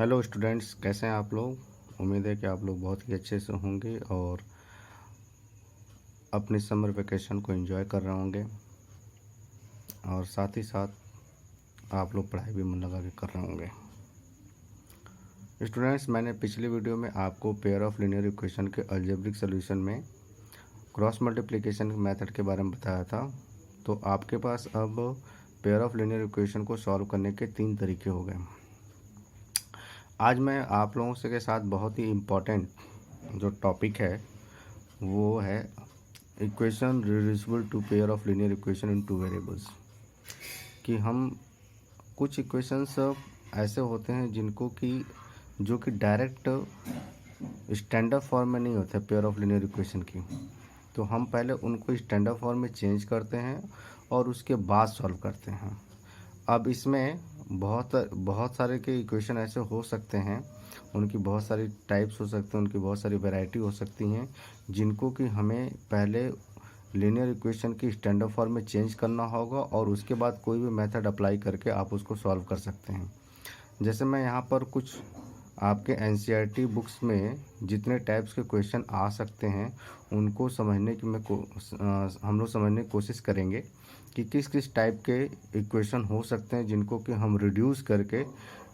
Hello students, कैसे हैं आप लोग। उम्मीद है कि आप लोग बहुत ही अच्छे से होंगे और अपनी समर वेकेशन को एंजॉय कर रहे होंगे और साथ ही साथ आप लोग पढ़ाई भी मन लगा के कर रहे होंगे। स्टूडेंट्स, मैंने पिछले वीडियो में आपको पेयर ऑफ लीनियर इक्वेशन के अलजेब्रिक सॉल्यूशन में क्रॉस मल्टीप्लिकेशन मेथड के बारे में बताया था। तो आपके पास अब पेयर ऑफ लीनियर इक्वेशन को सॉल्व करने के 3 तरीके हो गए। आज मैं आप लोगों से के साथ बहुत ही इम्पोर्टेंट जो टॉपिक है वो है equation reducible to pair of linear equation in 2 variables. कि हम कुछ इक्वेशंस ऐसे होते हैं जिनको कि जो कि डायरेक्ट स्टैंडर्ड फॉर्म में नहीं होते पेयर ऑफ लीनियर इक्वेशन की, तो हम पहले उनको स्टैंडर्ड फॉर्म में चेंज करते हैं और उसके बाद सॉल्व करते हैं। अब इसमें बहुत सारे के इक्वेशन ऐसे हो सकते हैं, उनकी बहुत सारी टाइप्स हो सकते हैं, उनकी बहुत सारी वैरायटी हो सकती हैं जिनको कि हमें पहले लीनियर इक्वेशन की स्टैंडर्ड फॉर्म में चेंज करना होगा और उसके बाद कोई भी मेथड अप्लाई करके आप उसको सॉल्व कर सकते हैं। जैसे मैं यहाँ पर कुछ आपके एनसीईआरटी बुक्स में जितने टाइप्स के क्वेश्चन आ सकते हैं उनको समझने की हम लोग समझने की कोशिश करेंगे कि किस किस टाइप के इक्वेशन हो सकते हैं जिनको कि हम रिड्यूस करके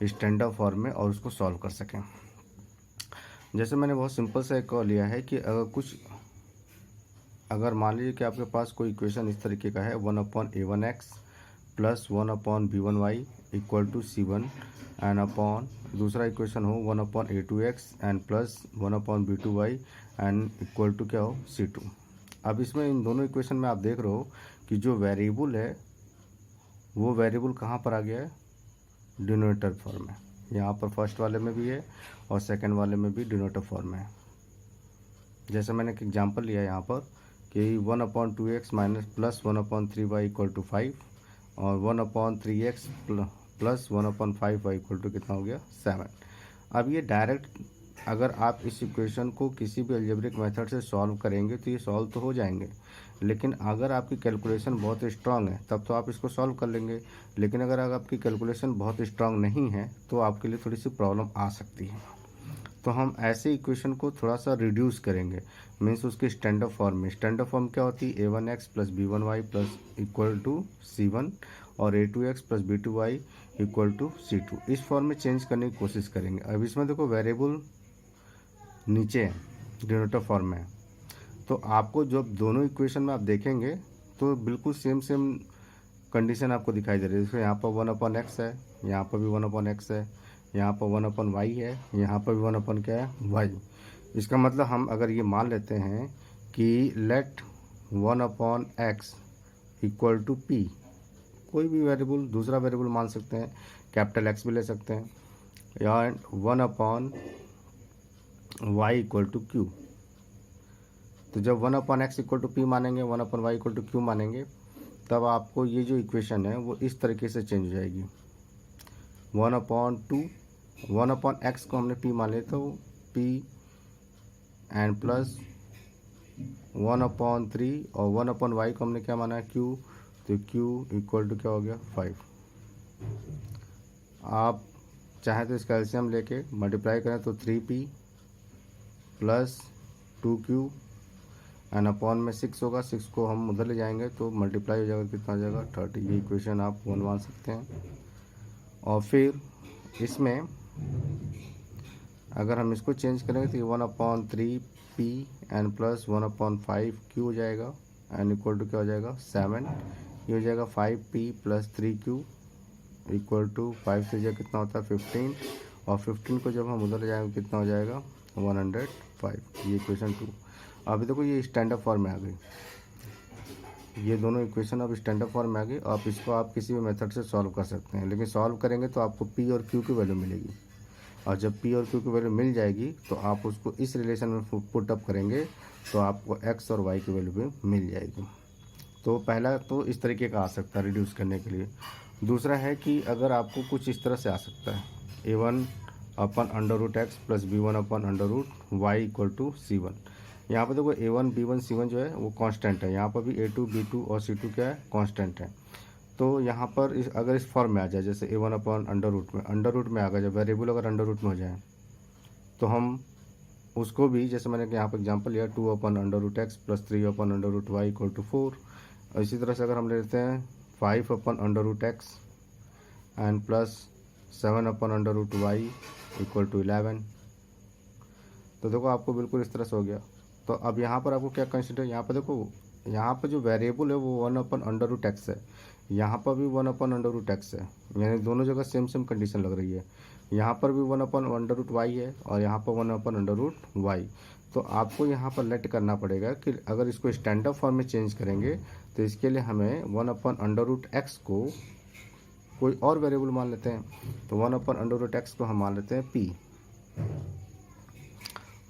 स्टैंडर्ड फॉर्म में और उसको सॉल्व कर सकें। जैसे मैंने बहुत सिंपल सा एक लिया है कि अगर मान लीजिए कि आपके पास कोई इक्वेशन इस तरीके का है 1/a1x plus 1/b1y equal to c1 and upon दूसरा इक्वेशन हो 1/a2x and plus 1/b2y and equal to क्या हो c2। अब इसमें इन दोनों इक्वेशन में आप देख रहे हो कि जो वेरिएबल है वो वेरिएबल कहाँ पर आ गया है, डिनोमिनेटर फॉर्म में। यहाँ पर फर्स्ट वाले में भी है और सेकंड वाले में भी डिनोमिनेटर फॉर्म में है। जैसे मैंने एक एग्जांपल लिया यहाँ पर कि 1/2x minus plus 1/3y equal to 5 और 1/3x plus 1/5y equal to कितना हो गया 7। अब ये डायरेक्ट अगर आप इस इक्वेशन को किसी भी अलजेब्रिक मेथड से सॉल्व करेंगे तो ये सॉल्व तो हो जाएंगे, लेकिन अगर आपकी कैलकुलेशन बहुत स्ट्रांग है तब तो आप इसको सॉल्व कर लेंगे। लेकिन अगर आपकी कैलकुलेशन बहुत स्ट्रांग नहीं है तो आपके लिए थोड़ी सी प्रॉब्लम आ सकती है। तो हम ऐसे इक्वेशन को थोड़ा सा रिड्यूस करेंगे, मीन्स उसकी स्टैंडर्ड फॉर्म में। स्टैंडर्ड फॉर्म क्या होती है, a1x plus b1y plus equal to c1 और a2x plus b2y equal to c2। इस फॉर्म में चेंज करने की कोशिश करेंगे। अब इसमें देखो वेरिएबल नीचे है, डिनोमिनेटर फॉर्म में है, तो आपको जब दोनों इक्वेशन में आप देखेंगे तो बिल्कुल सेम कंडीशन आपको दिखाई दे रही है। जैसे यहाँ पर 1/x है, यहाँ पर भी 1/x है, यहाँ पर 1/y है, यहाँ पर भी 1 क्या है y। इसका मतलब हम अगर ये मान लेते हैं कि late 1/x equal to p, कोई भी वेरिएबल दूसरा वेरिएबल मान सकते हैं, कैपिटल X भी ले सकते हैं, या 1/y इक्वल टू q। तो जब 1/x इक्वल टू p मानेंगे, 1/y इक्वल टू q मानेंगे, तब आपको ये जो इक्वेशन है वो इस तरीके से चेंज हो जाएगी। 1/x को हमने p मान लिया तो p एंड प्लस 1/3 और 1/y को हमने क्या माना है q, तो q इक्वल टू क्या हो गया 5। आप चाहें तो इसका एलसीएम लेके मल्टीप्लाई करें तो 3p plus 2q and upon में 6 होगा, 6 को हम उधर ले जाएंगे तो मल्टीप्लाई हो जाएगा, कितना हो जाएगा 30। ये इक्वेशन आप 1 मान सकते हैं। और फिर इसमें अगर हम इसको चेंज करेंगे तो ये 1/3p एन प्लस 1/5q हो जाएगा एन इक्वल टू क्या हो जाएगा 7। ये हो जाएगा 5p plus 3q equal to 5 से जो कितना होता है 15, और 15 को जब हम उधर ले जाएंगे कितना हो जाएगा 105। ये इक्वेशन 2। अभी देखो ये स्टैंडर्ड फॉर्म में आ गई, ये दोनों इक्वेशन अब स्टैंडर्ड फॉर्म में आ गई। आप इसको आप किसी भी मेथड से सॉल्व कर सकते हैं, लेकिन सॉल्व करेंगे तो आपको p और q की वैल्यू मिलेगी, और जब p और q की वैल्यू मिल जाएगी तो आप उसको इस रिलेशन में पुट अप करेंगे तो आपको x और y की वैल्यू भी मिल जाएगी। तो पहला तो इस तरीके का आ सकता है रिड्यूस करने के लिए। दूसरा है कि अगर आपको कुछ इस तरह से आ सकता है a1/√x plus b1/√y equal to c1। यहाँ पर देखो a1 b1 c1 जो है वो कांस्टेंट है, यहाँ पर भी a2 b2 और c2 क्या है कांस्टेंट है। तो यहाँ पर अगर इस फॉर्म में आ जाए, जैसे ए वन अपॉन अंडर रूट में आ गया, जब वेरिएबल अगर अंडर रूट में हो जाए तो हम उसको भी, जैसे मैंने यहाँ पर एग्जांपल लिया 2 upon under root X plus 3 upon under root Y equal to 4। और इसी तरह से अगर हम लेते हैं 5 upon under root X and plus 7 upon under root Y equal to 11। तो देखो आपको बिल्कुल इस तरह से हो गया। तो अब यहाँ पर आपको क्या कंसिडर, यहाँ पर देखो, यहाँ पर जो वेरिएबल है वो 1 अपॉन अंडर रूट एक्स है, यहाँ पर भी 1 अपॉन अंडर रूट एक्स है, यानी दोनों जगह सेम सेम कंडीशन लग रही है। यहाँ पर भी 1 अपॉन अंडर रूट वाई है और यहाँ पर 1 अपॉन अंडर रूट वाई। तो आपको यहाँ पर लेट करना पड़ेगा कि अगर इसको स्टैंडर्ड फॉर्म में चेंज करेंगे तो इसके लिए हमें 1 अपॉन अंडर रूट एक्स को कोई और वेरिएबल मान लेते हैं। तो 1 अपॉन अंडर रूट एक्स को हम मान लेते हैं पी,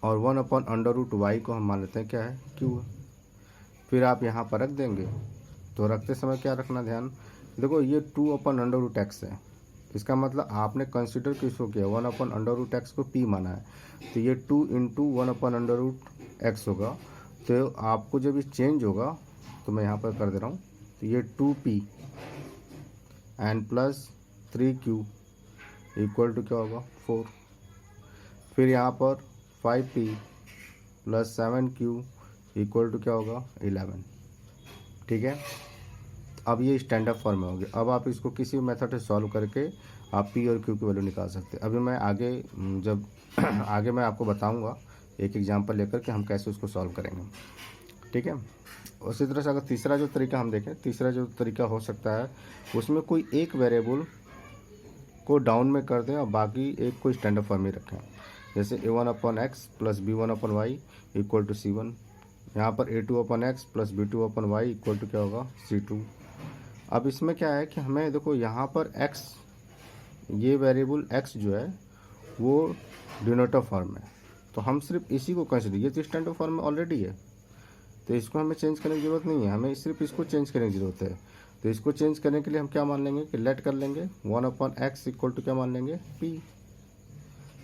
और 1 अपॉन अंडर रूट वाई को हम मान लेते हैं क्या है, क्यू। फिर आप यहाँ पर रख देंगे। तो रखते समय क्या रखना ध्यान, देखो ये 2 अपॉन अंडर रूट एक्स है, इसका मतलब आपने कंसिडर किसको किया, 1 अपॉन अंडर रूट एक्स को पी माना है। तो ये 2 into 1 upon under root X होगा। तो आपको जब ये चेंज होगा, तो मैं यहाँ पर कर दे रहा हूँ, तो ये 2p and plus 3q equal to क्या होगा 4। फिर यहाँ पर 5p plus 7q equal to क्या होगा 11। ठीक है, अब ये स्टैंडर्ड फॉर्म में हो गया। अब आप इसको किसी भी मेथड से सॉल्व करके आप पी और क्यू की वैल्यू निकाल सकते हैं। अभी मैं आगे जब आगे मैं आपको बताऊंगा एक एग्जांपल लेकर के हम कैसे उसको सॉल्व करेंगे। ठीक है, उसी तरह से अगर तीसरा जो तरीका हम देखें, तीसरा जो तरीका हो सकता है उसमें कोई एक वेरिएबल को डाउन में कर दें और बाकी एक को स्टैंडर्ड फॉर्म में रखें। जैसे a1 upon X plus b1 upon Y equal to c1। यहाँ पर a2 upon X plus b2 upon Y equal to क्या होगा c2। अब इसमें क्या है कि हमें देखो यहाँ पर x, ये वेरिएबल x जो है वो डिनोमिनेटर फॉर्म है, तो हम सिर्फ इसी को कंसिडर, ये तो स्टैंडर्ड फॉर्म में ऑलरेडी है, तो इसको हमें चेंज करने की ज़रूरत नहीं है, हमें सिर्फ इसको चेंज करने की ज़रूरत है। तो इसको चेंज करने के लिए हम क्या मान लेंगे कि लेट कर लेंगे 1 अपॉन एक्स इक्वल टू क्या मान लेंगे p।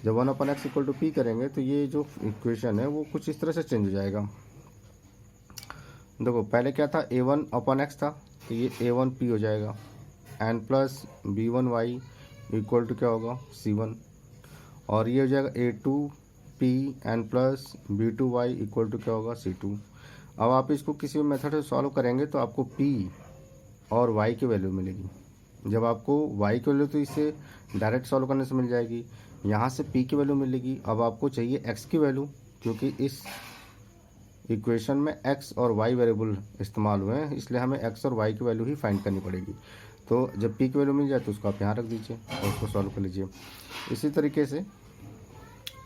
जब 1 upon X equal to p करेंगे तो ये जो इक्वेशन है वो कुछ इस तरह से चेंज हो जाएगा। देखो पहले क्या था, a1 अपॉन एक्स था, तो ये a1p हो जाएगा N plus b1y equal to क्या होगा c1। और ये हो जाएगा a2p N plus b2y equal to क्या होगा c2। अब आप इसको किसी भी मेथड से सॉल्व करेंगे तो आपको p और y की वैल्यू मिलेगी। जब आपको y की वैल्यू तो इससे डायरेक्ट सॉल्व करने से मिल जाएगी, यहाँ से p की वैल्यू मिलेगी। अब आपको चाहिए x की वैल्यू, क्योंकि इस इक्वेशन में x और y वेरिएबल इस्तेमाल हुए हैं, इसलिए हमें x और y की वैल्यू ही फाइंड करनी पड़ेगी। तो जब p की वैल्यू मिल जाए तो उसको आप यहाँ रख दीजिए और उसको सॉल्व कर लीजिए। इसी तरीके से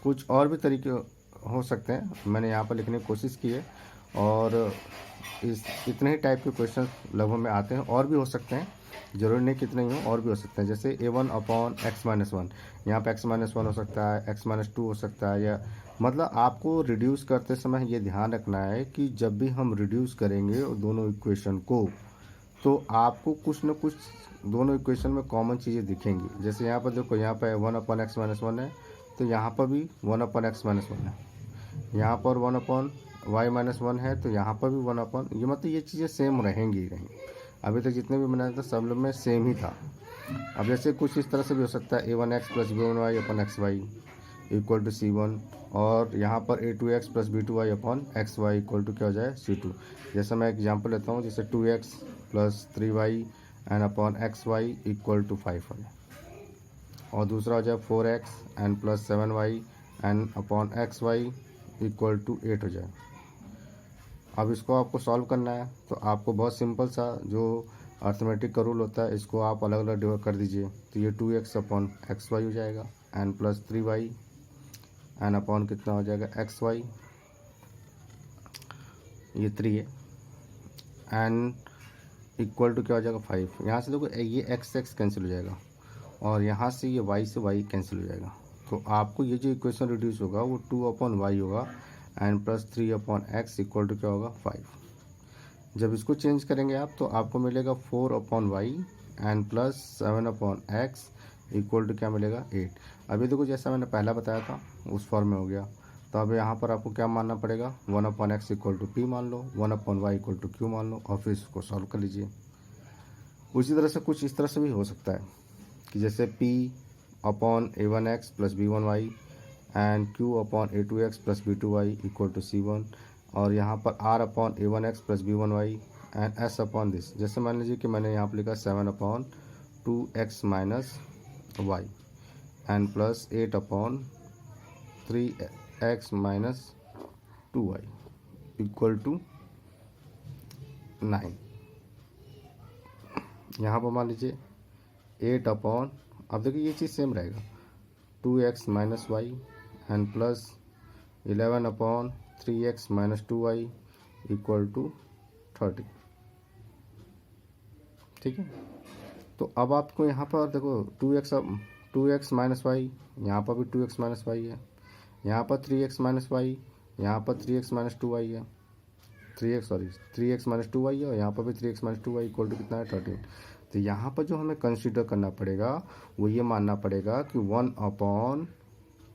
कुछ और भी तरीके हो सकते हैं, मैंने यहाँ पर लिखने की कोशिश की है, और इस इतने ही टाइप के क्वेश्चन लगभग में आते हैं। और भी हो सकते हैं, जरूरी नहीं कितने ही हो, और भी हो सकते हैं। जैसे a1 अपॉन x माइनस 1, यहाँ पर x माइनस 1 हो सकता है, x माइनस 2 हो सकता है। या मतलब आपको रिड्यूस करते समय ये ध्यान रखना है कि जब भी हम रिड्यूस करेंगे दोनों इक्वेशन को, तो आपको कुछ न कुछ दोनों इक्वेशन में कॉमन चीज़ें दिखेंगी। जैसे यहाँ पर देखो, यहाँ पर 1 अपॉन एक्स माइनस 1 है, तो यहाँ पर भी 1 अपॉन एक्स माइनस 1 है। यहाँ पर 1 अपॉन वाई माइनस 1 है, तो यहाँ पर भी 1 अपॉन, ये मतलब ये चीज़ें सेम रहेंगी ही रहेंगी। अभी तक जितने भी बनाया था सब लोग में सेम ही था। अब जैसे कुछ इस तरह से भी हो सकता है a1x plus b1y upon xy equal to c1, और यहाँ पर a2x plus b2y upon xy equal to क्या हो जाए c2। जैसे मैं एग्जांपल लेता हूँ, जैसे 2x plus 3y and upon xy equal to 5 है, और दूसरा हो जाए 4x and plus 7y and upon xy equal to 8 हो जाए। अब इसको आपको सॉल्व करना है, तो आपको बहुत सिंपल सा जो अर्थमेटिक का रूल होता है, इसको आप अलग अलग डिवाइड कर दीजिए। तो ये 2x अपॉन xy हो जाएगा N plus 3y N upon कितना हो जाएगा xy, ये 3 है, एन इक्वल टू क्या हो जाएगा 5। यहाँ से देखो ये x कैंसिल हो जाएगा और यहाँ से ये y से y कैंसिल हो जाएगा। तो आपको ये जो इक्वेशन रिड्यूस होगा वो 2 अपॉन वाई होगा and plus 3 upon X equal to क्या होगा 5। जब इसको चेंज करेंगे आप, तो आपको मिलेगा 4 upon Y and plus 7 upon X equal to क्या मिलेगा 8। अभी देखो जैसा मैंने पहला बताया था उस फॉर्म में हो गया। तो अब यहाँ पर आपको क्या मानना पड़ेगा, 1 upon X equal to P मान लो, 1 upon Y equal to Q मान लो, और फिर इसको सॉल्व कर लीजिए। उसी तरह से कुछ इस तरह से भी हो सकता है कि जैसे P upon A1x plus B1y and Q upon A2x plus B2y equal to C1, और यहाँ पर R upon A1x plus B1y and S upon this. जैसे मान लीजिए कि मैंने यहाँ पर लिखा 7 upon 2x minus y and plus 8 upon 3x minus 2y equal to 9। यहाँ पर मान लीजिए 8 अपॉन, अब देखिए ये चीज़ सेम रहेगा, 2x minus Y and plus 11 अपॉन 3x minus 2y equal to 30। ठीक है, तो अब आपको यहाँ पर देखो 2x माइनस वाई, यहाँ पर भी 2x माइनस वाई है, यहाँ पर 3x माइनस वाई, यहाँ पर 3x माइनस 2y है, 3x माइनस 2y है, और यहाँ पर भी 3x minus 2y equal to कितना है 13। तो यहाँ पर जो हमें कंसीडर करना पड़ेगा वो ये मानना पड़ेगा कि 1 upon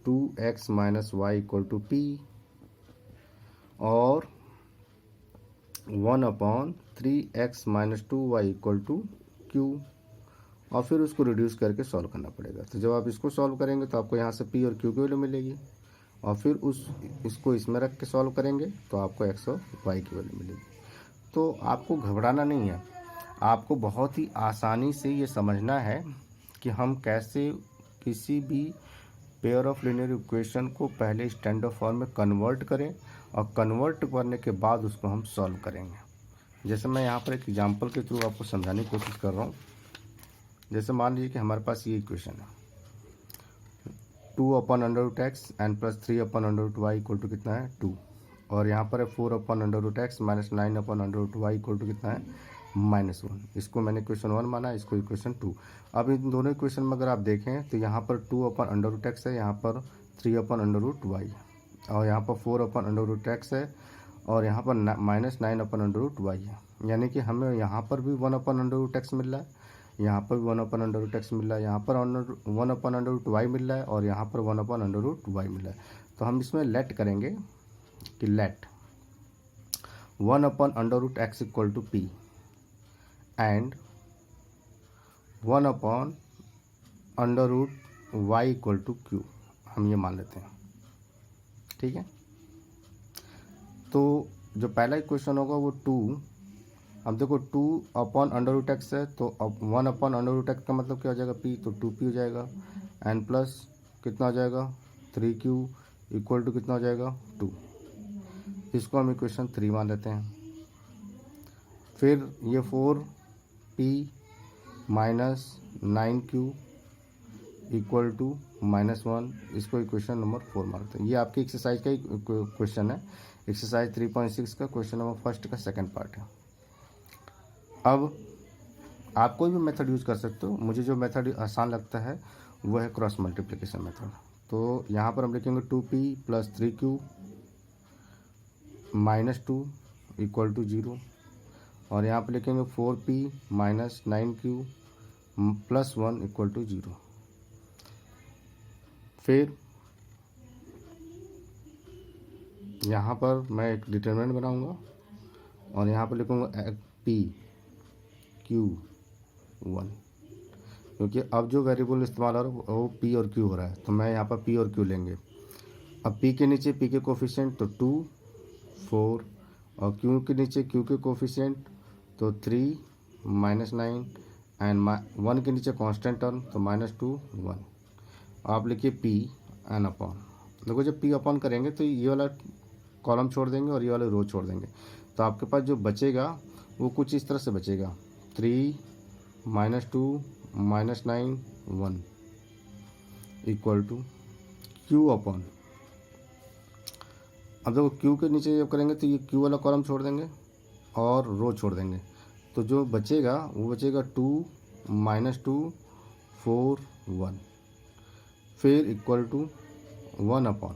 2x minus Y equal to P और 1 upon 3x minus 2y equal to Q, और फिर उसको रिड्यूस करके सॉल्व करना पड़ेगा। तो जब आप इसको सॉल्व करेंगे तो आपको यहाँ से P और Q की वैल्यू मिलेगी, और फिर इसको इसमें रख के सॉल्व करेंगे तो आपको x और y की वैल्यू मिलेगी। तो आपको घबराना नहीं है, आपको बहुत ही आसानी से ये समझना है कि हम कैसे किसी भी पेयर ऑफ लीनियर इक्वेशन को पहले स्टैंडर्ड फॉर्म में कन्वर्ट करें, और कन्वर्ट करने के बाद उसको हम सॉल्व करेंगे। जैसे मैं यहाँ पर एक एग्जांपल के थ्रू आपको समझाने की कोशिश कर रहा हूँ। जैसे मान लीजिए कि हमारे पास ये इक्वेशन है 2 upon under root X and plus 3 upon under root Y equal to कितना है 2, और यहाँ पर है 4 upon under root X minus 9 upon under root Y equal to कितना है -1। इसको मैंने इक्वेशन 1 माना, इसको इक्वेशन 2। अब इन दोनों इक्वेशन में अगर आप देखें तो यहाँ पर 2 अपॉन अंडर रूट एक्स है, यहाँ पर 3 अपॉन अंडर रूट वाई है, और यहाँ पर 4 अपॉन अंडर रूट एक्स है, और यहाँ पर -9 अपॉन अंडर रूट वाई है। यानी कि हमें यहाँ पर भी 1 अपॉन अंडर रूट एक्स मिल रहा है, यहाँ पर भी 1 अपॉन अंडर रूट एक्स मिल रहा है, यहाँ पर 1 अपॉन अंडर रूट वाई मिल रहा है, और यहाँ पर 1 अपॉन अंडर रूट वाई मिल रहा है। तो हम इसमें लेट करेंगे कि let 1 upon under root X equal to P and 1 upon under root Y equal to Q, हम ये मान लेते हैं। ठीक है, तो जो पहला इक्वेशन होगा वो 2, अब देखो 2 अपॉन अंडर रूट एक्स है, तो 1 अपॉन अंडर रूट एक्स का मतलब क्या हो जाएगा p, तो 2p हो जाएगा, एंड प्लस कितना हो जाएगा 3q इक्वल टू कितना हो जाएगा 2। इसको हम इक्वेशन 3 मान लेते हैं। फिर ये 4p minus 9q equal to -1, इसको इक्वेशन नंबर 4 मानते हैं। ये आपकी एक्सरसाइज का ही क्वेश्चन है, एक्सरसाइज 3.6 का क्वेश्चन नंबर फर्स्ट का सेकंड पार्ट है। अब आप कोई भी मेथड यूज़ कर सकते हो, मुझे जो मेथड आसान लगता है वो है क्रॉस मल्टीप्लिकेशन मेथड। तो यहाँ पर हम लिखेंगे 2p plus 3q -2 equal to 0, और यहाँ पर लिखेंगे 4p minus 9q plus 1 equal to 0। फिर यहाँ पर मैं एक डिटरमिनेंट बनाऊंगा, और यहाँ पर लिखूंगा p q1, क्योंकि अब जो वेरिएबल इस्तेमाल हो रहा है वो p और q हो रहा है, तो मैं यहाँ पर p और q लेंगे। अब p के नीचे p के कोफिशिएंट तो 2 4, और q के नीचे q के कोफिशिएंट तो 3 -9, एंड 1 के नीचे कांस्टेंट टर्म तो -2 1। आप लिखिए p एन अपॉन, देखो जब p अपॉन करेंगे तो ये वाला कॉलम छोड़ देंगे और ये वाला रो छोड़ देंगे, तो आपके पास जो बचेगा वो कुछ इस तरह से बचेगा 3 -2 -9 1 इक्वल टू q अपॉन। अब देखो q के नीचे जब करेंगे तो ये q वाला कॉलम छोड़ देंगे और रो छोड़ देंगे, तो जो बचेगा वो बचेगा 2 -2 4 1, फिर इक्वल टू 1 अपॉन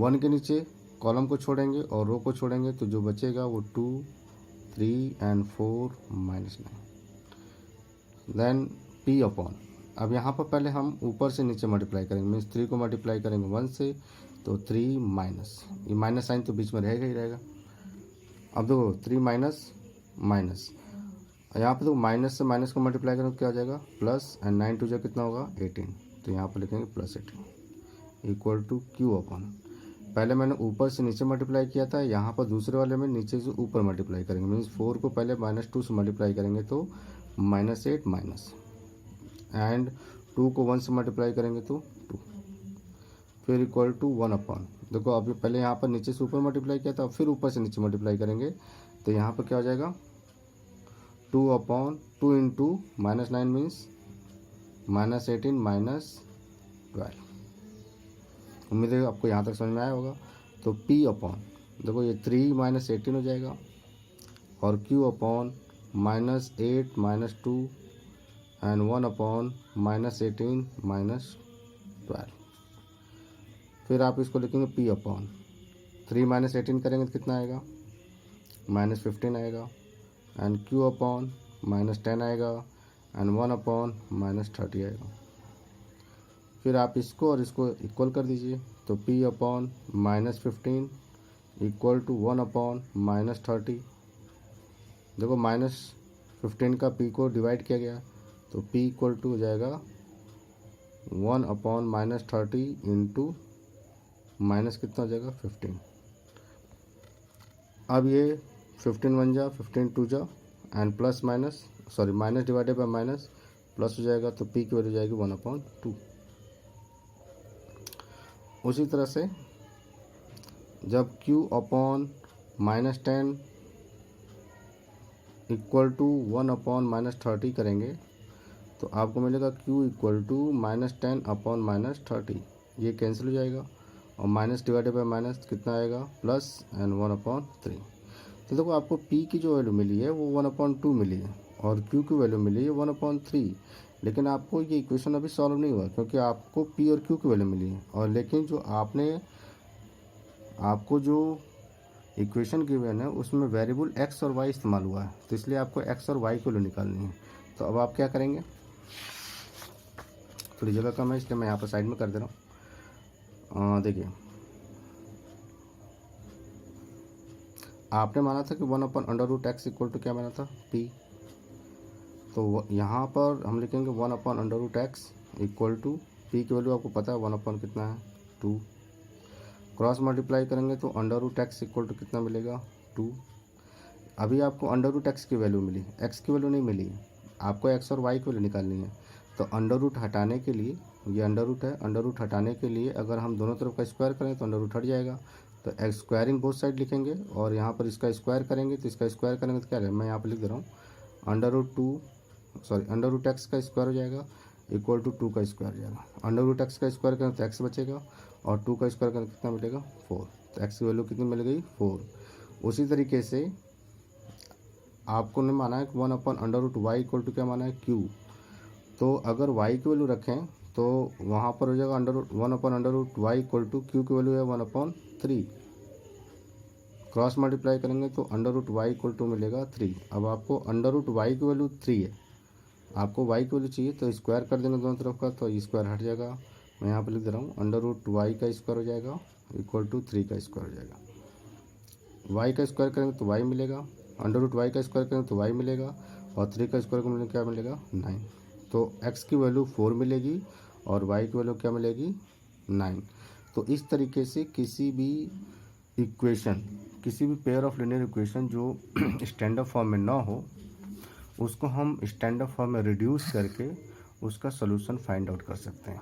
1 के नीचे कॉलम को छोड़ेंगे और रो को छोड़ेंगे, तो जो बचेगा वो 2 3 एंड 4 -9, देन p अपॉन। अब यहाँ पर पहले हम ऊपर से नीचे मल्टीप्लाई करेंगे, मीन्स 3 को मल्टीप्लाई करेंगे 1 से तो 3 माइनस, ये माइनस साइन तो बीच में रहेगा ही रहेगा। अब देखो 3 माइनस माइनस, यहाँ पे तो माइनस से माइनस को मल्टीप्लाई करें तो क्या हो जाएगा प्लस, एंड 9 टू जा कितना होगा 18, तो यहाँ पर लिखेंगे plus 18 equal to Q upon, पहले मैंने ऊपर से नीचे मल्टीप्लाई किया था, यहाँ पर दूसरे वाले में नीचे से ऊपर मल्टीप्लाई करेंगे, मीन्स 4 को पहले -2 से मल्टीप्लाई करेंगे तो -8 माइनस, एंड 2 को 1 से मल्टीप्लाई करेंगे तो 2, फिर इक्वल टू 1 अपॉन, देखो अभी पहले यहाँ पर नीचे से ऊपर मल्टीप्लाई किया था, फिर ऊपर से नीचे मल्टीप्लाई करेंगे तो यहाँ पर क्या हो जाएगा 2 अपॉन 2 इंटू -9 मीन्स -18 -12। उम्मीद है आपको यहाँ तक समझ में आया होगा। तो p अपॉन, देखो ये 3 -18 हो जाएगा, और q अपॉन -8 -2 एंड 1 अपॉन -18 -12। फिर आप इसको लिखेंगे p अपॉन 3 -18 करेंगे तो कितना आएगा -15 आएगा, एंड q अपॉन -10 आएगा, एंड 1 अपॉन -30 आएगा। फिर आप इसको और इसको इक्वल कर दीजिए, तो p upon -15 equal to 1 upon -30, देखो -15 का p को डिवाइड किया गया तो p इक्वल टू हो जाएगा 1 अपॉन -30 इंटू माइनस कितना हो जाएगा 15। अब ये 15 1 जा 15 2 जा and plus minus sorry minus divided by minus plus हो जाएगा, तो p की वैल्यू जाएगी 1/2। उसी तरह से जब q upon -10 equal to 1 upon -30 करेंगे तो आपको मिलेगा q इक्वल टू -10 अपॉन -30, ये कैंसिल हो जाएगा, और माइनस डिवाइडेड बाय माइनस कितना आएगा प्लस, एंड 1/3। तो देखो आपको p की जो वैल्यू मिली है वो 1/2 मिली है, और q की वैल्यू मिली है 1/3, लेकिन आपको ये इक्वेशन अभी सॉल्व नहीं हुआ क्योंकि आपको p और q की वैल्यू मिली है, और लेकिन जो आपको जो इक्वेशन गिवन है उसमें वेरिएबल x और y इस्तेमाल हुआ है, तो इसलिए आपको x और y की वैल्यू निकालनी है। तो अब आप क्या करेंगे, थोड़ी जगह कम है इसलिए मैं यहाँ पर साइड में कर दे रहा हूँ। देखिए आपने माना था कि 1/√x इक्वल टू क्या माना था p, तो यहाँ पर हम लिखेंगे 1/√x इक्वल टू p की वैल्यू आपको पता है 1 कितना है 2, क्रॉस मल्टीप्लाई करेंगे तो √x इक्वल टू कितना मिलेगा 2। अभी आपको √x की वैल्यू मिली, x की वैल्यू नहीं मिली, आपको x और y की वैल्यू निकालनी है। तो अंडर हटाने के लिए, ये अंडर है, अंडर हटाने के लिए अगर हम दोनों तरफ का स्क्वायर करें तो अंडर हट जाएगा, तो एक्स स्क्वायरिंग बोथ साइड लिखेंगे, और यहाँ पर इसका स्क्वायर करेंगे तो इसका स्क्वायर करेंगे तो क्या है, मैं यहाँ पर लिख दे रहा हूँ √x का स्क्वायर हो जाएगा इक्वल टू 2 का स्क्वायर हो जाएगा। √x का स्क्वायर करें तो x बचेगा, और 2 का स्क्वायर करें कितना मिलेगा 4, तो x की वैल्यू कितनी मिल गई 4। उसी तरीके से आपको ने माना है कि 1/√y इक्वल टू क्या माना है q, तो अगर y की वैल्यू रखें तो वहाँ पर हो जाएगा 1/√y इक्वल टू q की वैल्यू है 1/3, क्रॉस मल्टीप्लाई करेंगे तो √y इक्वल टू मिलेगा 3। अब आपको √y की वैल्यू 3 है, आपको y की वैल्यू चाहिए तो स्क्वायर कर देंगे दोनों तरफ का, तो स्क्वायर हट जाएगा, मैं यहाँ पर लिख दे रहा हूँ √y का स्क्वायर हो जाएगा इक्वल टू 3 का स्क्वायर हो जाएगा। y का स्क्वायर करेंगे तो y मिलेगा, √y का स्क्वायर करेंगे तो y मिलेगा, और 3 का स्क्वायर करेंगे क्या मिलेगा 9। तो x की वैल्यू 4 मिलेगी और y की वैल्यू क्या मिलेगी 9। तो इस तरीके से किसी भी इक्वेशन, किसी भी पेयर ऑफ लीनियर इक्वेशन जो स्टैंडर्ड फॉर्म में ना हो उसको हम स्टैंडर्ड फॉर्म में रिड्यूस करके उसका सॉल्यूशन फाइंड आउट कर सकते हैं।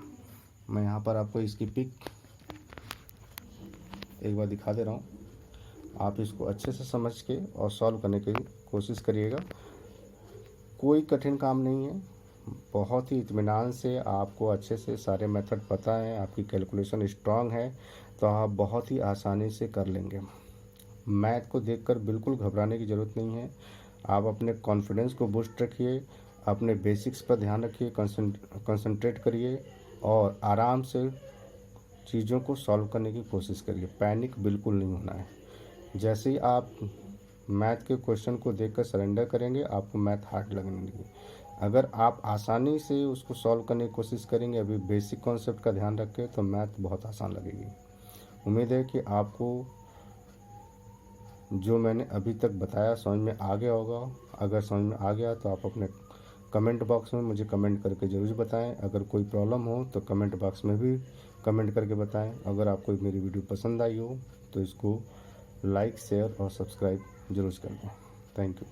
मैं यहाँ पर आपको इसकी पिक एक बार दिखा दे रहा हूँ, आप इसको अच्छे से समझ के और सॉल्व करने की कोशिश करिएगा। कोई कठिन काम नहीं है, बहुत ही इत्मीनान से आपको अच्छे से सारे मेथड पता है, आपकी कैलकुलेशन स्ट्रांग है, तो आप बहुत ही आसानी से कर लेंगे। मैथ को देखकर बिल्कुल घबराने की ज़रूरत नहीं है, आप अपने कॉन्फिडेंस को बूस्ट रखिए, अपने बेसिक्स पर ध्यान रखिए, कंसंट्रेट करिए और आराम से चीज़ों को सॉल्व करने की कोशिश करिए। पैनिक बिल्कुल नहीं होना है। जैसे ही आप मैथ के क्वेश्चन को देखकर सरेंडर करेंगे आपको मैथ हार्ड लगने लगेगी। अगर आप आसानी से उसको सॉल्व करने की कोशिश करेंगे, अभी बेसिक कॉन्सेप्ट का ध्यान रखें, तो मैथ बहुत आसान लगेगी। उम्मीद है कि आपको जो मैंने अभी तक बताया समझ में आ गया होगा। अगर समझ में आ गया तो आप अपने कमेंट बॉक्स में मुझे कमेंट करके ज़रूर बताएं। अगर कोई प्रॉब्लम हो तो कमेंट बॉक्स में भी कमेंट करके बताएं। अगर आपको मेरी वीडियो पसंद आई हो तो इसको लाइक, शेयर और सब्सक्राइब जरूर कर दें। Thank you.